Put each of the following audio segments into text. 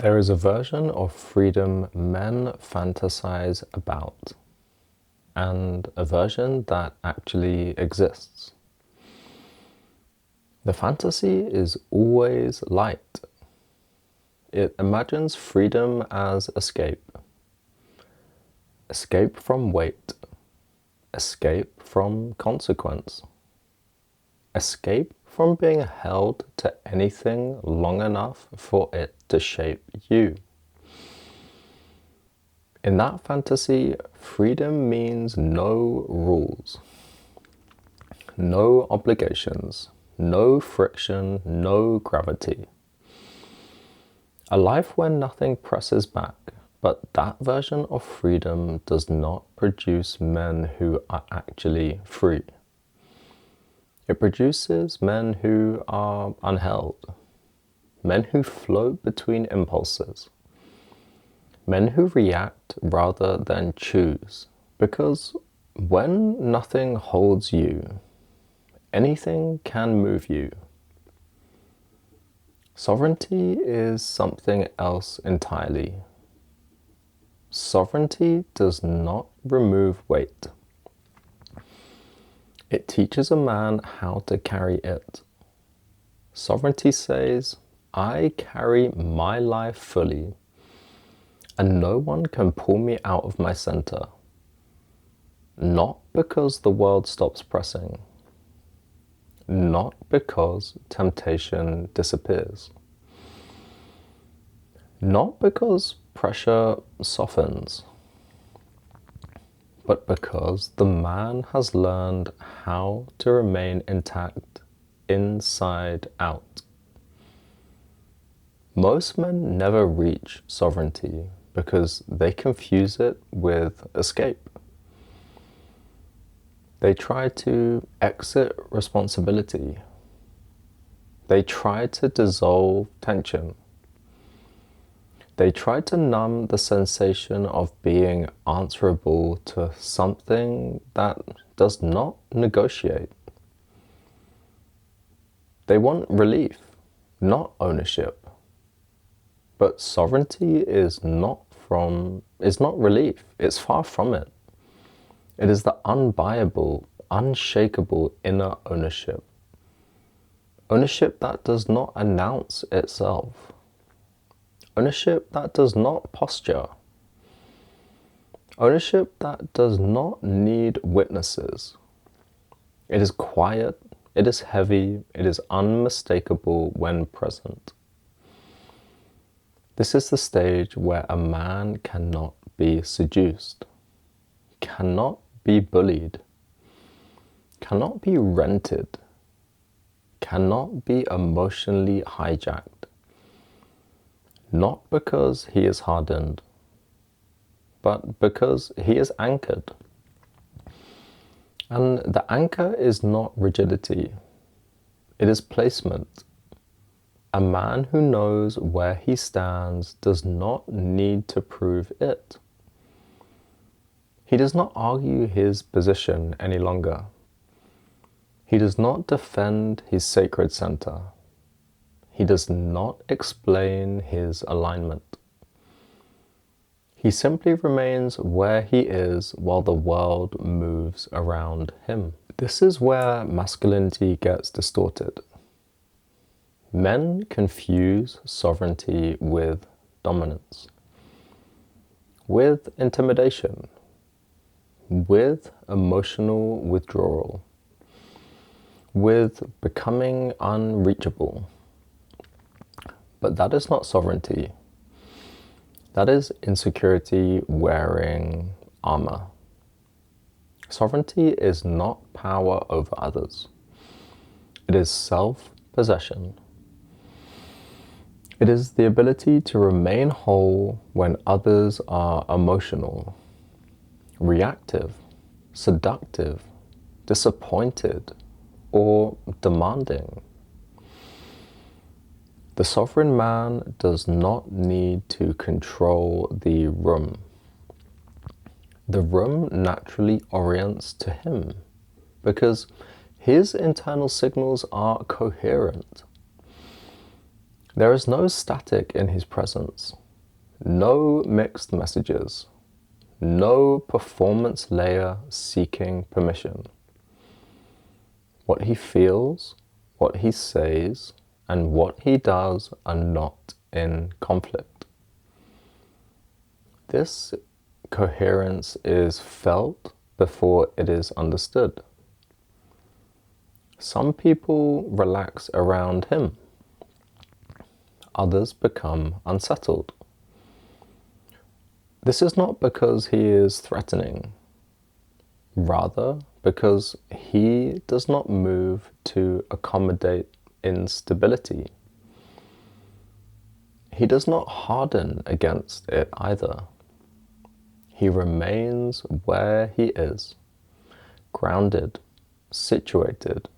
There is a version of freedom men fantasize about, and a version that actually exists. The fantasy is always light. It imagines freedom as escape. Escape from weight. Escape from consequence. Escape from being held to anything long enough for it to shape you. In that fantasy, freedom means no rules, no obligations, no friction, no gravity. A life where nothing presses back, but that version of freedom does not produce men who are actually free. It produces men who are unheld, men who float between impulses, men who react rather than choose. Because when nothing holds you, anything can move you. Sovereignty is something else entirely. Sovereignty does not remove weight. It teaches a man how to carry it. Sovereignty says, I carry my life fully, and no one can pull me out of my center. Not because the world stops pressing. Not because temptation disappears. Not because pressure softens, but because the man has learned how to remain intact inside out. Most men never reach sovereignty because they confuse it with escape. They try to exit responsibility. They try to dissolve tension. They try to numb the sensation of being answerable to something that does not negotiate. They want relief, not ownership. But sovereignty is not relief. It's far from it. It is the unbuyable, unshakable inner ownership. Ownership that does not announce itself. Ownership that does not posture. Ownership that does not need witnesses. It is quiet, it is heavy, it is unmistakable when present. This is the stage where a man cannot be seduced, cannot be bullied, cannot be rented, cannot be emotionally hijacked. Not because he is hardened, but because he is anchored. And the anchor is not rigidity, it is placement. A man who knows where he stands does not need to prove it. He does not argue his position any longer. He does not defend his sacred center. He does not explain his alignment. He simply remains where he is while the world moves around him. This is where masculinity gets distorted. Men confuse sovereignty with dominance, with intimidation, with emotional withdrawal, with becoming unreachable. But that is not sovereignty. That is insecurity wearing armor. Sovereignty is not power over others. It is self-possession. It is the ability to remain whole when others are emotional, reactive, seductive, disappointed, or demanding. The sovereign man does not need to control the room. The room naturally orients to him because his internal signals are coherent. There is no static in his presence, no mixed messages, no performance layer seeking permission. What he feels, what he says, and what he does are not in conflict. This coherence is felt before it is understood. Some people relax around him. Others become unsettled. This is not because he is threatening, rather because he does not move to accommodate instability. He does not harden against it either. He remains where he is, grounded, situated,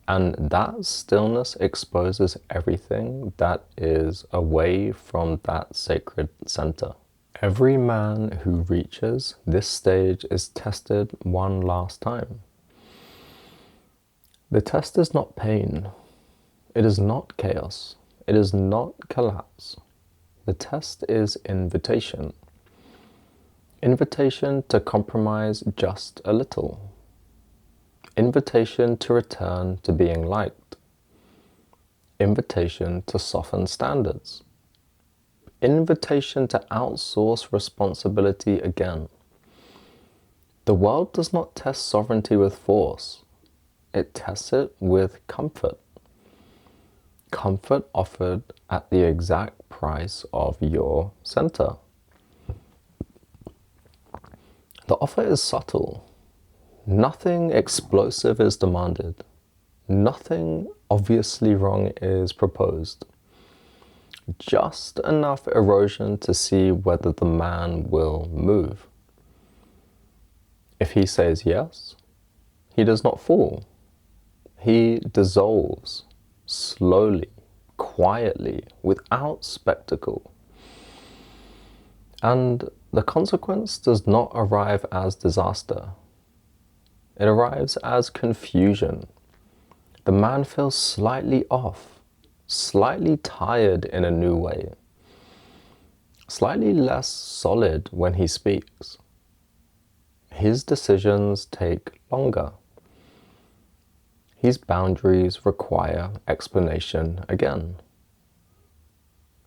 and that stillness exposes everything that is away from that sacred center. Every man who reaches this stage is tested one last time. The test is not pain. It is not chaos. It is not collapse. The test is invitation. Invitation to compromise just a little. Invitation to return to being liked. Invitation to soften standards. Invitation to outsource responsibility again. The world does not test sovereignty with force. It tests it with comfort. Comfort offered at the exact price of your center. The offer is subtle. Nothing explosive is demanded. Nothing obviously wrong is proposed. Just enough erosion to see whether the man will move. If he says yes, he does not fall. He dissolves slowly, quietly, without spectacle. And the consequence does not arrive as disaster. It arrives as confusion. The man feels slightly off, slightly tired in a new way, slightly less solid when he speaks. His decisions take longer. His boundaries require explanation again.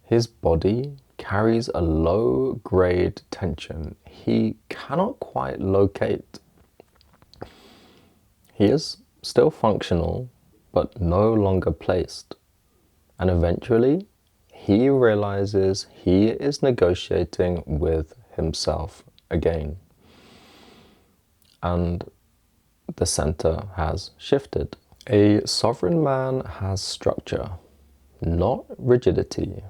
His body carries a low-grade tension he cannot quite locate. He is still functional, but no longer placed. And eventually, he realizes he is negotiating with himself again. And the center has shifted. A sovereign man has structure, not rigidity,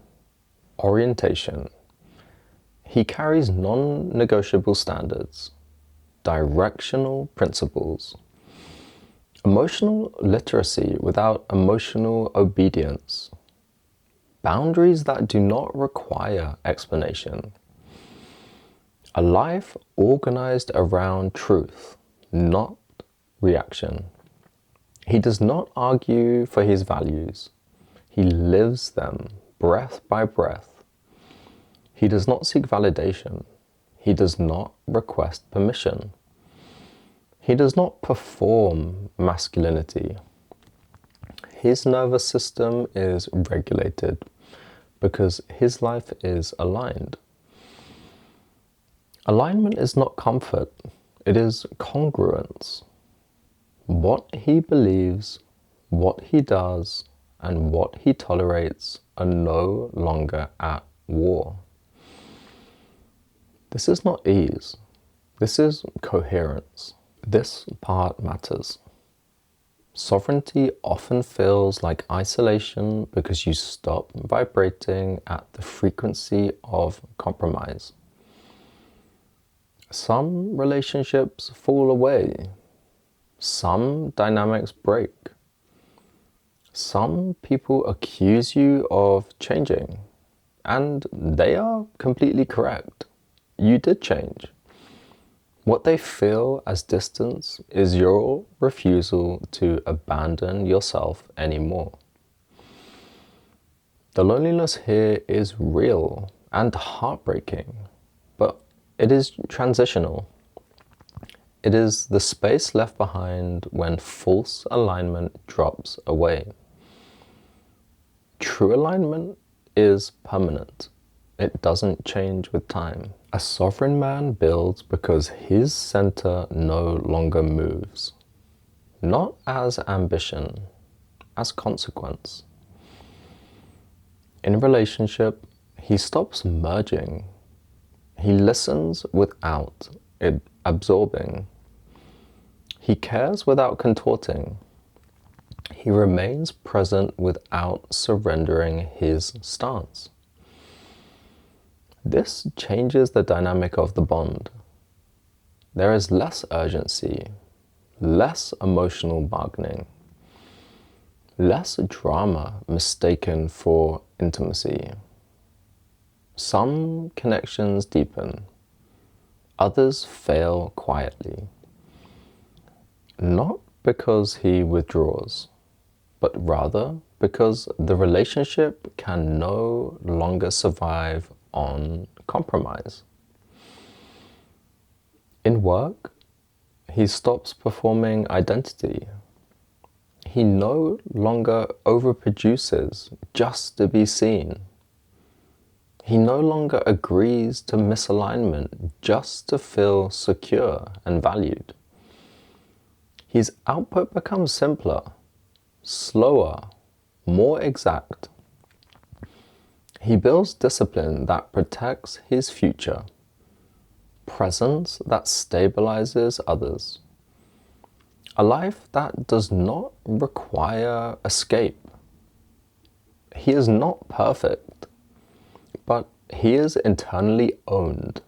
orientation. He carries non-negotiable standards, directional principles, emotional literacy without emotional obedience, boundaries that do not require explanation. A life organized around truth, not reaction. He does not argue for his values. He lives them breath by breath. He does not seek validation. He does not request permission. He does not perform masculinity. His nervous system is regulated because his life is aligned. Alignment is not comfort, it is congruence. What he believes, what he does, and what he tolerates are no longer at war. This is not ease, this is coherence. This part matters. Sovereignty often feels like isolation because you stop vibrating at the frequency of compromise. Some relationships fall away. Some dynamics break. Some people accuse you of changing, and they are completely correct. You did change. What they feel as distance is your refusal to abandon yourself anymore. The loneliness here is real and heartbreaking, but it is transitional. It is the space left behind when false alignment drops away. True alignment is permanent. It doesn't change with time. A sovereign man builds because his center no longer moves. Not as ambition, as consequence. In a relationship, he stops merging. He listens without it absorbing. He cares without contorting. He remains present without surrendering his stance. This changes the dynamic of the bond. There is less urgency, less emotional bargaining, less drama mistaken for intimacy. Some connections deepen, others fail quietly. Not because he withdraws, but rather because the relationship can no longer survive on compromise. In work, he stops performing identity. He no longer overproduces just to be seen. He no longer agrees to misalignment just to feel secure and valued. His output becomes simpler, slower, more exact. He builds discipline that protects his future, presence that stabilizes others, a life that does not require escape. He is not perfect, but he is internally owned,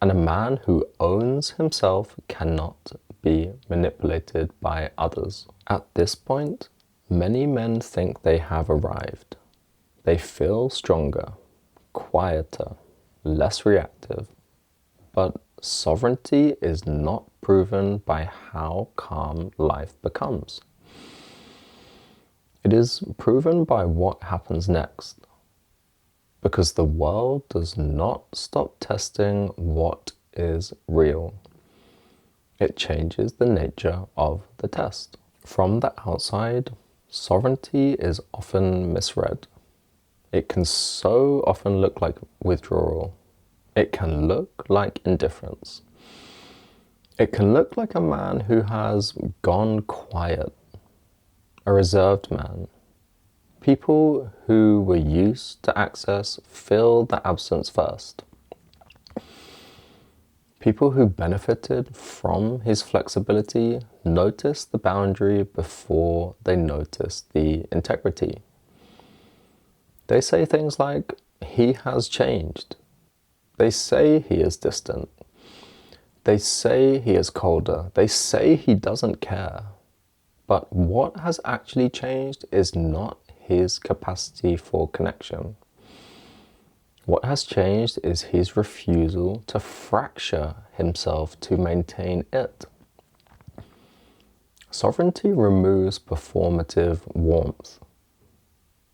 and a man who owns himself cannot be manipulated by others. At this point, many men think they have arrived. They feel stronger, quieter, less reactive. But sovereignty is not proven by how calm life becomes. It is proven by what happens next. Because the world does not stop testing what is real. It changes the nature of the test. From the outside, sovereignty is often misread. It can so often look like withdrawal. It can look like indifference. It can look like a man who has gone quiet, a reserved man. People who were used to access fill the absence first. People who benefited from his flexibility notice the boundary before they notice the integrity. They say things like, he has changed. They say he is distant. They say he is colder. They say he doesn't care. But what has actually changed is not his capacity for connection. What has changed is his refusal to fracture himself to maintain it. Sovereignty removes performative warmth.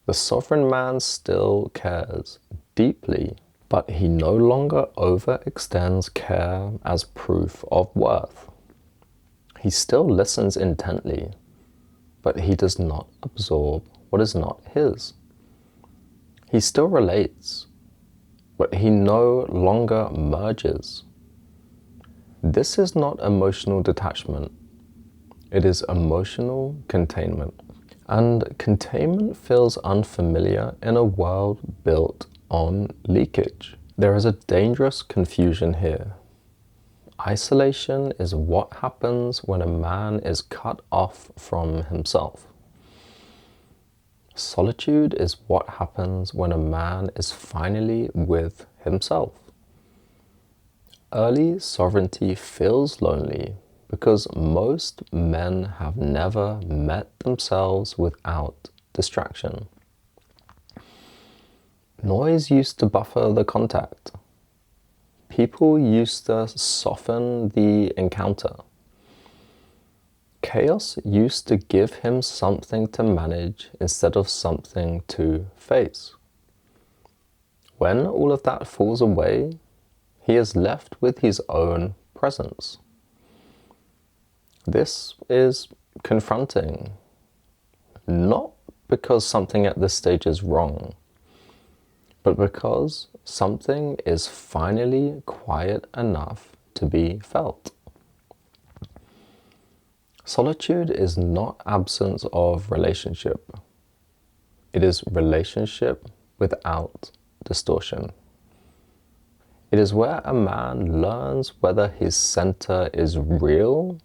The sovereign man still cares deeply, but he no longer overextends care as proof of worth. He still listens intently, but he does not absorb what is not his. He still relates, but he no longer merges. This is not emotional detachment. It is emotional containment. And containment feels unfamiliar in a world built on leakage. There is a dangerous confusion here. Isolation is what happens when a man is cut off from himself. Solitude is what happens when a man is finally with himself. Early sovereignty feels lonely because most men have never met themselves without distraction. Noise used to buffer the contact. People used to soften the encounter. Chaos used to give him something to manage instead of something to face. When all of that falls away, he is left with his own presence. This is confronting, not because something at this stage is wrong, but because something is finally quiet enough to be felt. Solitude is not absence of relationship. It is relationship without distortion. It is where a man learns whether his center is real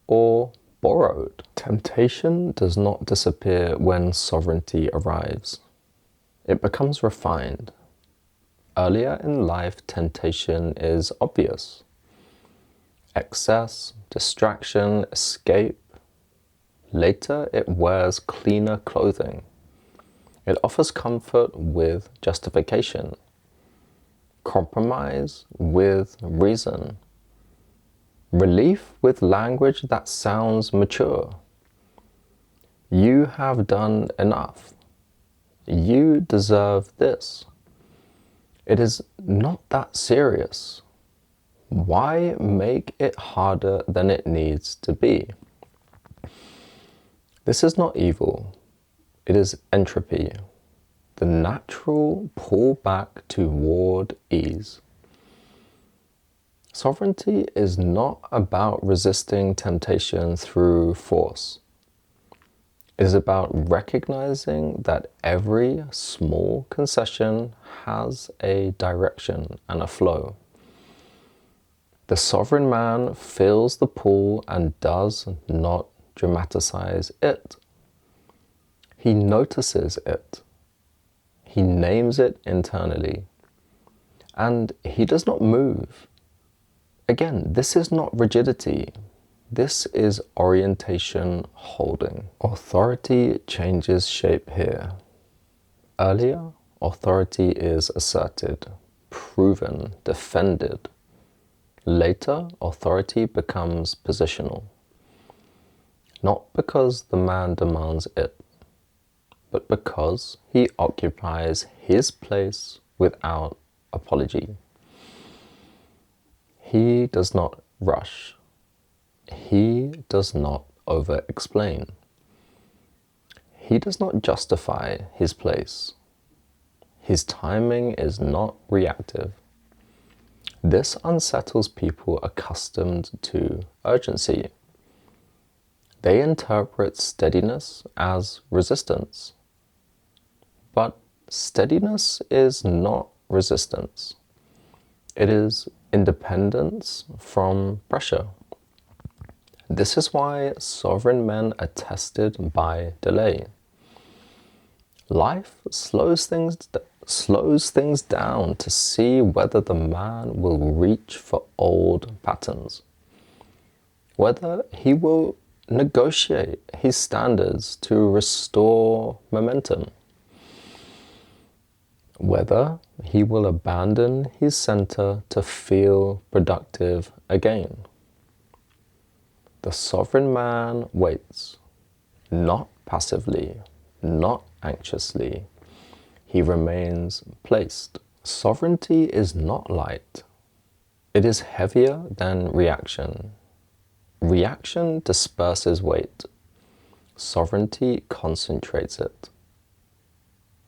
or borrowed. Temptation does not disappear when sovereignty arrives. It becomes refined. Earlier in life, temptation is obvious. Excess, distraction, escape. Later, it wears cleaner clothing. It offers comfort with justification, compromise with reason, relief with language that sounds mature. You have done enough. You deserve this. It is not that serious. Why make it harder than it needs to be? This is not evil. It is entropy, the natural pullback toward ease. Sovereignty is not about resisting temptation through force. It is about recognizing that every small concession has a direction and a flow. The sovereign man feels the pull and does not dramatize it. He notices it. He names it internally. And he does not move. Again, this is not rigidity. This is orientation holding. Authority changes shape here. Earlier, authority is asserted, proven, defended. Later, authority becomes positional. Not because the man demands it, but because he occupies his place without apology. He does not rush. He does not over-explain. He does not justify his place. His timing is not reactive. This unsettles people accustomed to urgency. They interpret steadiness as resistance. But steadiness is not resistance. It is independence from pressure. This is why sovereign men are tested by delay. Life slows things down to see whether the man will reach for old patterns, whether he will negotiate his standards to restore momentum, whether he will abandon his center to feel productive again. The sovereign man waits, not passively, not anxiously. He remains placed. Sovereignty is not light. It is heavier than reaction. Reaction disperses weight. Sovereignty concentrates it.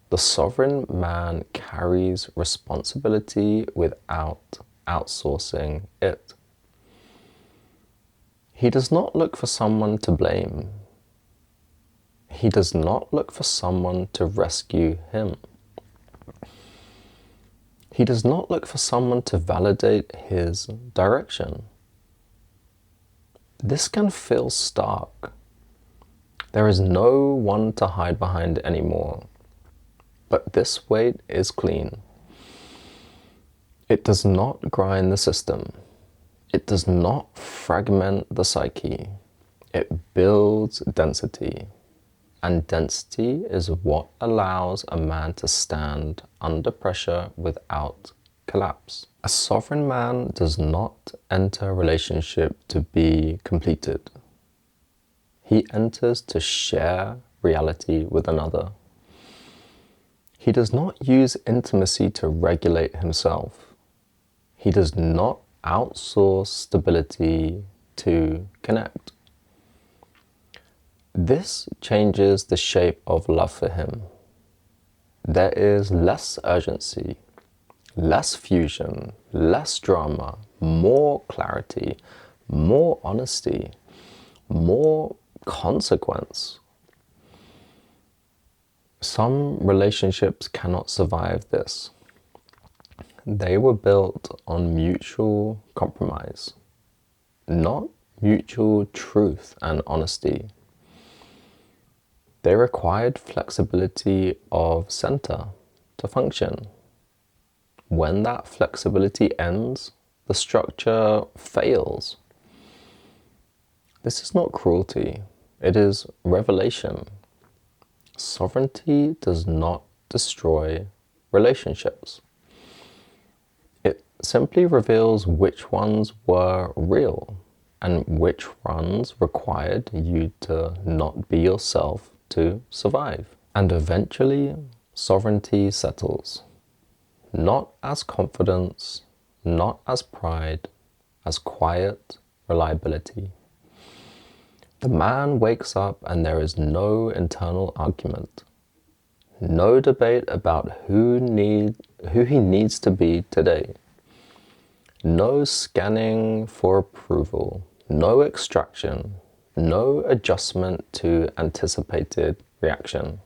The sovereign man carries responsibility without outsourcing it. He does not look for someone to blame. He does not look for someone to rescue him. He does not look for someone to validate his direction. This can feel stark. There is no one to hide behind anymore. But this weight is clean. It does not grind the system. It does not fragment the psyche. It builds density. And density is what allows a man to stand under pressure without collapse. A sovereign man does not enter a relationship to be completed. He enters to share reality with another. He does not use intimacy to regulate himself. He does not outsource stability to connect. This changes the shape of love for him. There is less urgency, less fusion, less drama, more clarity, more honesty, more consequence. Some relationships cannot survive this. They were built on mutual compromise, not mutual truth and honesty. They required flexibility of center to function. When that flexibility ends, the structure fails. This is not cruelty, it is revelation. Sovereignty does not destroy relationships. It simply reveals which ones were real and which ones required you to not be yourself to survive. And eventually, sovereignty settles. Not as confidence, not as pride, as quiet reliability. The man wakes up and there is no internal argument. No debate about who he needs to be today. No scanning for approval. No extraction. No adjustment to anticipated reaction.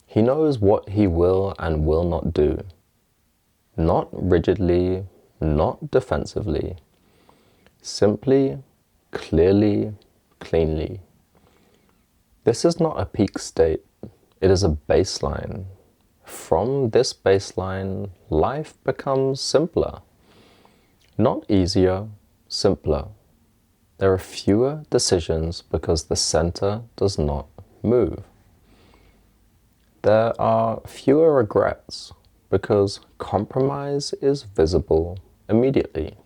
He knows what he will and will not do. Not rigidly, not defensively. Simply, clearly, cleanly. This is not a peak state. It is a baseline. From this baseline, life becomes simpler. Not easier, simpler. There are fewer decisions because the center does not move. There are fewer regrets because compromise is visible immediately.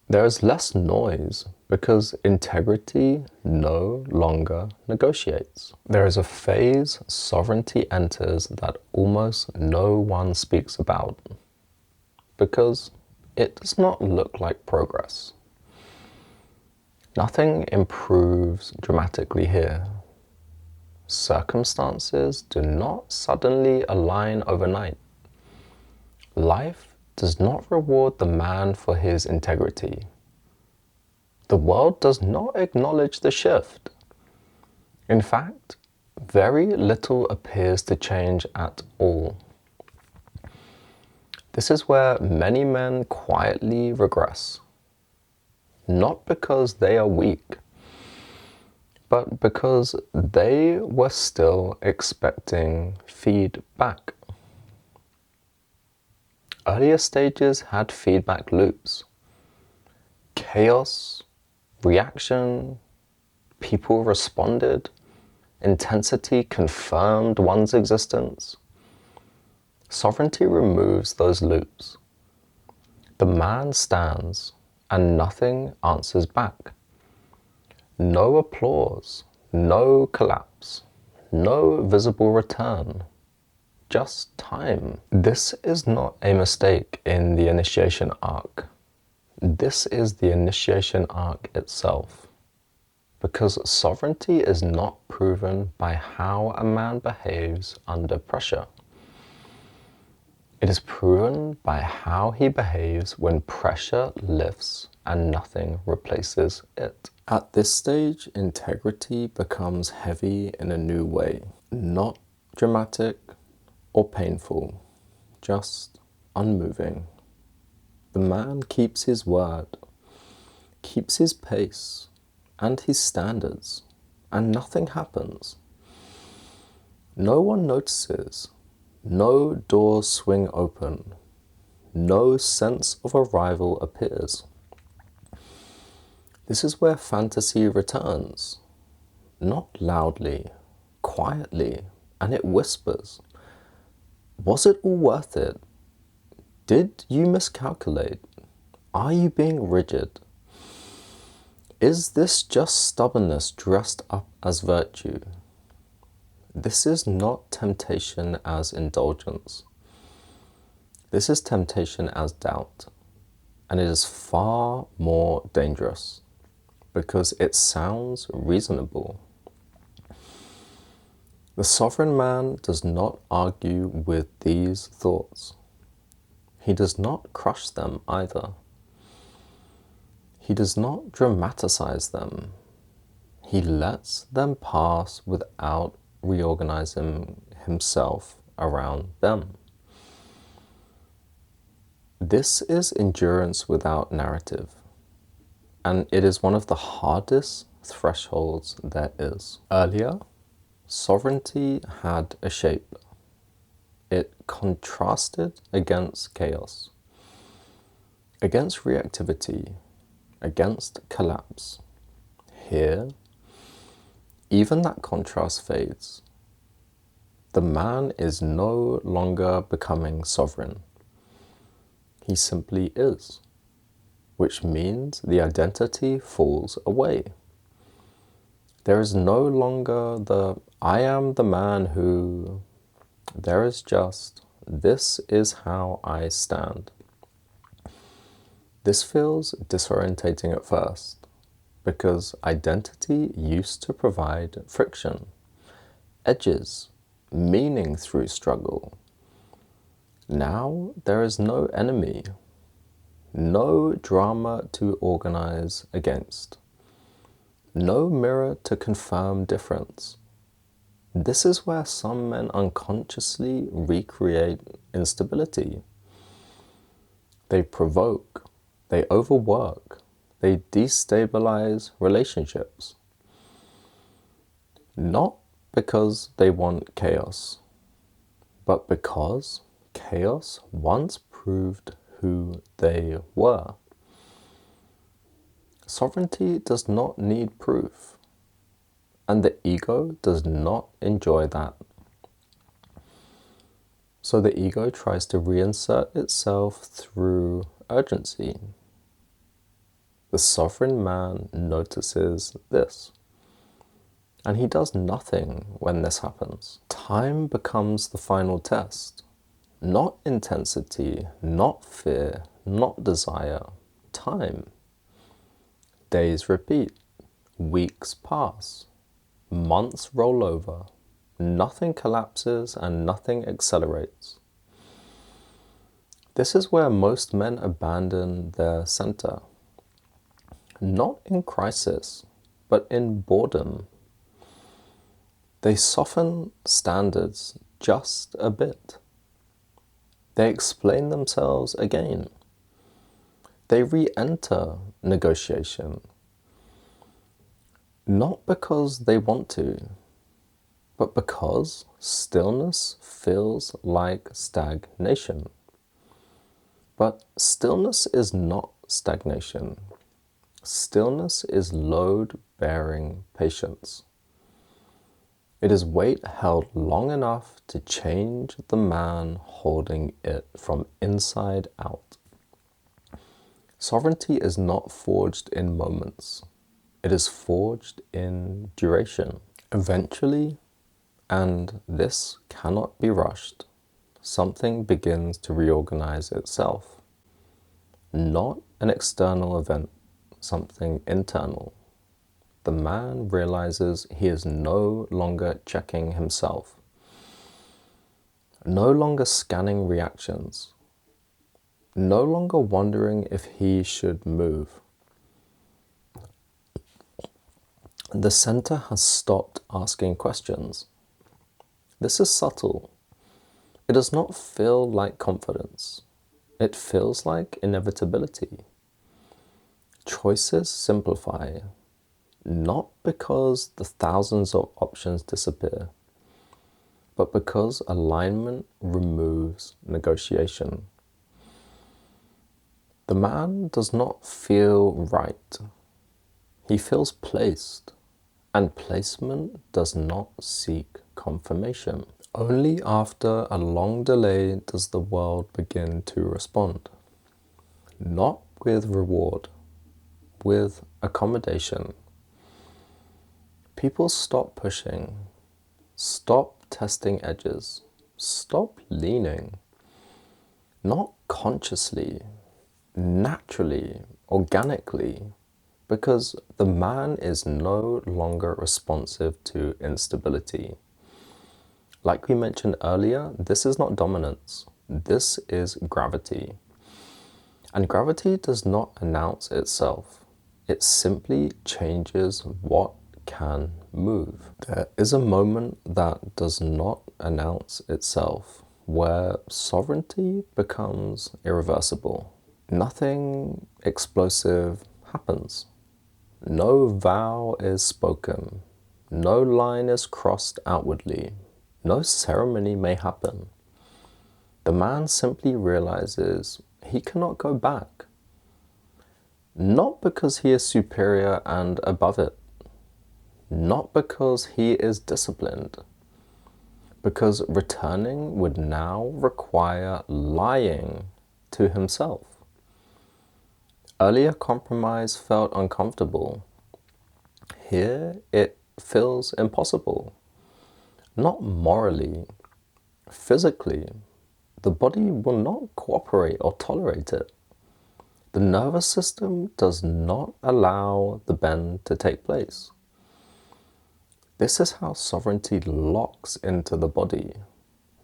There is less noise because integrity no longer negotiates. There is a phase sovereignty enters that almost no one speaks about because it does not look like progress. Nothing improves dramatically here. Circumstances do not suddenly align overnight. Life does not reward the man for his integrity. The world does not acknowledge the shift. In fact, very little appears to change at all. This is where many men quietly regress. Not because they are weak, but because they were still expecting feedback. Earlier stages had feedback loops. Chaos, reaction, people responded, intensity confirmed one's existence. Sovereignty removes those loops. The man stands and nothing answers back. No applause, no collapse, no visible return, just time. This is not a mistake in the initiation arc. This is the initiation arc itself. Because sovereignty is not proven by how a man behaves under pressure. It is proven by how he behaves when pressure lifts and nothing replaces it. At this stage, integrity becomes heavy in a new way. Not dramatic or painful, just unmoving. The man keeps his word, keeps his pace and his standards, and nothing happens. No one notices. No doors swing open. No sense of arrival appears. This is where fantasy returns. Not loudly, quietly, and it whispers. Was it all worth it? Did you miscalculate? Are you being rigid? Is this just stubbornness dressed up as virtue? This is not temptation as indulgence. This is temptation as doubt. And it is far more dangerous because it sounds reasonable. The sovereign man does not argue with these thoughts. He does not crush them either. He does not dramatize them. He lets them pass without reorganizing himself around them. This is endurance without narrative, and it is one of the hardest thresholds there is. Earlier, sovereignty had a shape. It contrasted against chaos, against reactivity, against collapse. Here, even that contrast fades. The man is no longer becoming sovereign. He simply is, which means the identity falls away. There is no longer the I am the man who. There is just, this is how I stand. This feels disorientating at first because identity used to provide friction, edges, meaning through struggle. Now there is no enemy, no drama to organize against, no mirror to confirm difference. This is where some men unconsciously recreate instability. They provoke, they overwork, they destabilize relationships. Not because they want chaos, but because chaos once proved who they were. Sovereignty does not need proof. And the ego does not enjoy that. So the ego tries to reinsert itself through urgency. The sovereign man notices this. And he does nothing when this happens. Time becomes the final test. Not intensity, not fear, not desire. Time. Days repeat. Weeks pass. Months roll over, nothing collapses and nothing accelerates. This is where most men abandon their center. Not in crisis, but in boredom. They soften standards just a bit. They explain themselves again. They re-enter negotiation. Not because they want to, but because stillness feels like stagnation. But stillness is not stagnation. Stillness is load-bearing patience. It is weight held long enough to change the man holding it from inside out. Sovereignty is not forged in moments. It is forged in duration. Eventually, and this cannot be rushed, something begins to reorganize itself. Not an external event, something internal. The man realizes he is no longer checking himself, no longer scanning reactions, no longer wondering if he should move. The center has stopped asking questions. This is subtle. It does not feel like confidence. It feels like inevitability. Choices simplify, not because the thousands of options disappear, but because alignment removes negotiation. The man does not feel right. He feels placed. And placement does not seek confirmation. Only after a long delay does the world begin to respond. Not with reward, with Accommodation. People stop pushing, stop testing edges, stop leaning, not consciously, naturally, organically, because the man is no longer responsive to instability. Like we mentioned earlier, this is not dominance, this is gravity. And gravity does not announce itself, it simply changes what can move. There is a moment that does not announce itself, where sovereignty becomes irreversible. Nothing explosive happens. No vow is spoken. No line is crossed outwardly. No ceremony may happen. The man simply realizes he cannot go back. Not because he is superior and above it. Not because he is disciplined. Because returning would now require lying to himself. Earlier compromise felt uncomfortable. Here it feels impossible. Not morally, physically. The body will not cooperate or tolerate it. The nervous system does not allow the bend to take place. This is how sovereignty locks into the body,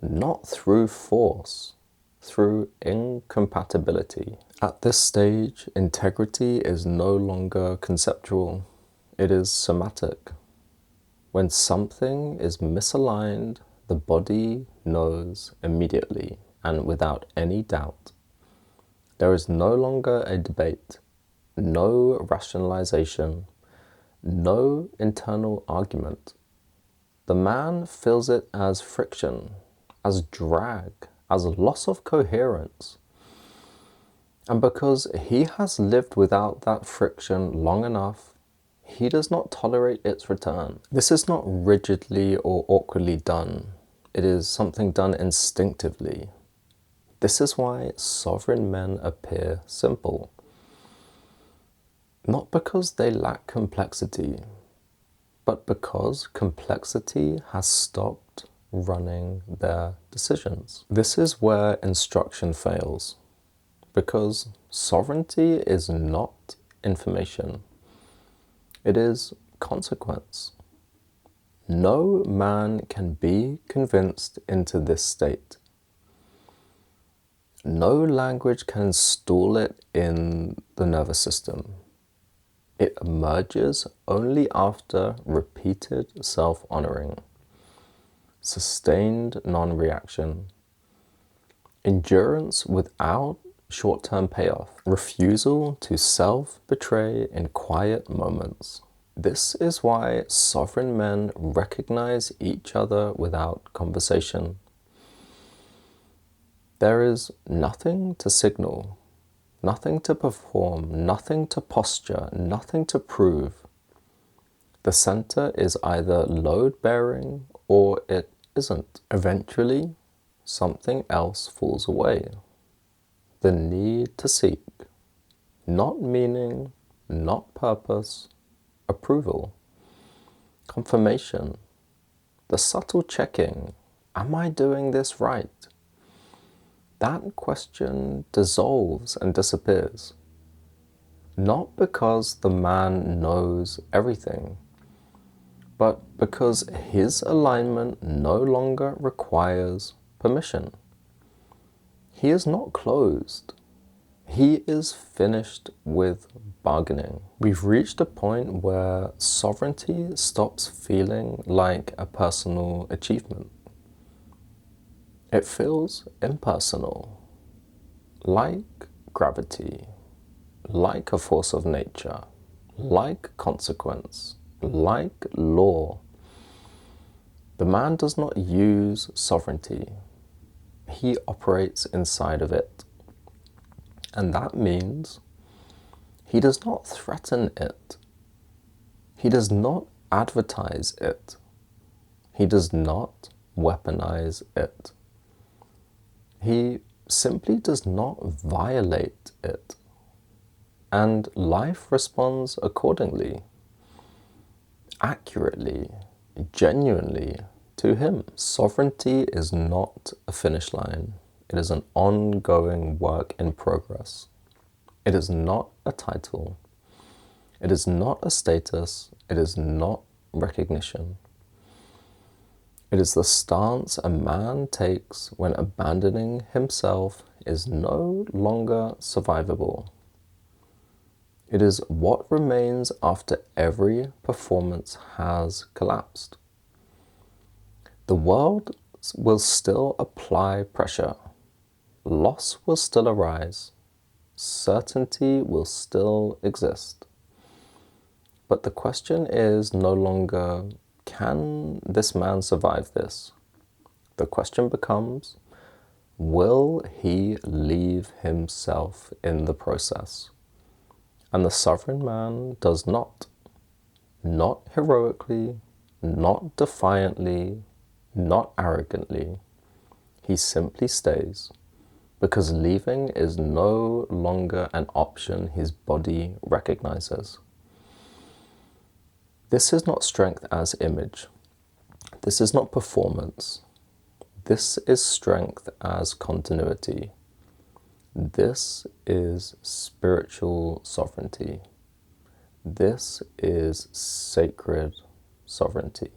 not through force, through incompatibility. At this stage, integrity is no longer conceptual, it is somatic. When something is misaligned, the body knows immediately and without any doubt. There is no longer a debate, no rationalization, no internal argument. The man feels it as friction, as drag, as loss of coherence. And because he has lived without that friction long enough, he does not tolerate its return. This is not rigidly or awkwardly done. It is something done instinctively. This is why sovereign men appear simple. Not because they lack complexity, but because complexity has stopped running their decisions. This is where instruction fails, because sovereignty is not information. It is consequence. No man can be convinced into this state. No language can install it in the nervous system. It emerges only after repeated self-honoring, sustained non-reaction, endurance without short-term payoff, refusal to self-betray in quiet moments. This is why sovereign men recognize each other without conversation. There is nothing to signal, nothing to perform, nothing to posture, nothing to prove. The center is either load-bearing or it isn't. Eventually, something else falls away. The need to seek, not meaning, not purpose, approval, confirmation, the subtle checking, am I doing this right? That question dissolves and disappears. Not because the man knows everything, but because his alignment no longer requires permission. He is not closed. He is finished with bargaining. We've reached a point where sovereignty stops feeling like a personal achievement. It feels impersonal, like gravity, like a force of nature, like consequence, like law. The man does not use sovereignty. He operates inside of it. And that means he does not threaten it. He does not advertise it. He does not weaponize it. He simply does not violate it. And life responds accordingly, accurately, genuinely to him. Sovereignty is not a finish line. It is an ongoing work in progress. It is not a title. It is not a status. It is not recognition. It is the stance a man takes when abandoning himself is no longer survivable. It is what remains after every performance has collapsed. The world will still apply pressure. Loss will still arise. Certainty will still exist. But the question is no longer, can this man survive this? The question becomes, will he leave himself in the process? And the sovereign man does not. Not heroically, not defiantly, not arrogantly. He simply stays, because leaving is no longer an option his body recognizes. This is not strength as image. This is not performance. This is strength as continuity. This is spiritual sovereignty. This is sacred sovereignty.